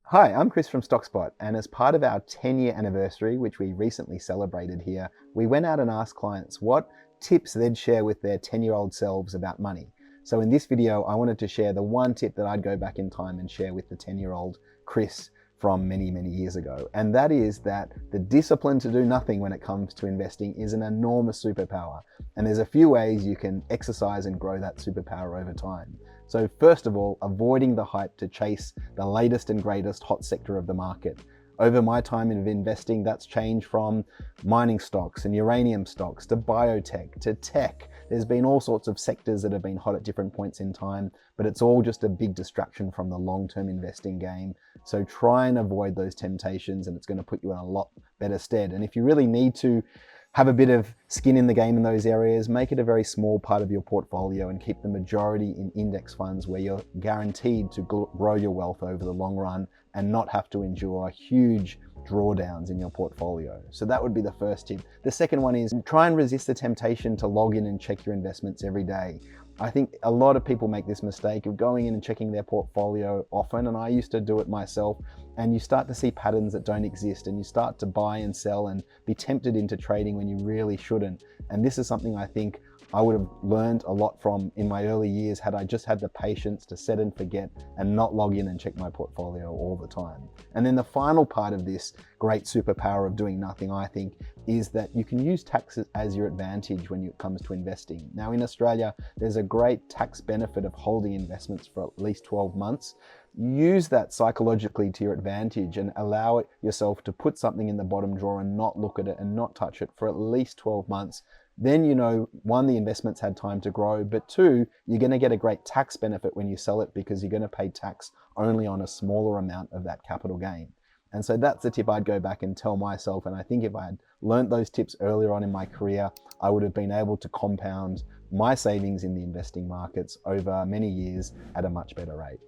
Hi, I'm Chris from Stockspot, and as part of our 10-year anniversary, which we recently celebrated here, we went out and asked clients what tips they'd share with their 10-year-old selves about money. So in this video, I wanted to share the one tip that I'd go back in time and share with the 10-year-old Chris from many, many years ago. And that is that the discipline to do nothing when it comes to investing is an enormous superpower. And there's a few ways you can exercise and grow that superpower over time. So first of all, avoiding the hype to chase the latest and greatest hot sector of the market. Over my time in investing, that's changed from mining stocks and uranium stocks to biotech to tech. There's been all sorts of sectors that have been hot at different points in time, but it's all just a big distraction from the long-term investing game. So try and avoid those temptations, and it's going to put you in a lot better stead. And if you really need to have a bit of skin in the game in those areas, make it a very small part of your portfolio and keep the majority in index funds where you're guaranteed to grow your wealth over the long run and not have to endure huge drawdowns in your portfolio. So that would be the first tip. The second one is try and resist the temptation to log in and check your investments every day. I think a lot of people make this mistake of going in and checking their portfolio often, and I used to do it myself, and you start to see patterns that don't exist, and you start to buy and sell and be tempted into trading when you really shouldn't. And this is something I think I would have learned a lot from in my early years had I just had the patience to set and forget and not log in and check my portfolio all the time. And then the final part of this great superpower of doing nothing, I think, is that you can use taxes as your advantage when it comes to investing. Now in Australia, there's a great tax benefit of holding investments for at least 12 months. Use that psychologically to your advantage and allow yourself to put something in the bottom drawer and not look at it and not touch it for at least 12 months. Then you know, one, the investment's had time to grow, but two, you're going to get a great tax benefit when you sell it because you're going to pay tax only on a smaller amount of that capital gain. And so that's the tip I'd go back and tell myself. And I think if I had learned those tips earlier on in my career, I would have been able to compound my savings in the investing markets over many years at a much better rate.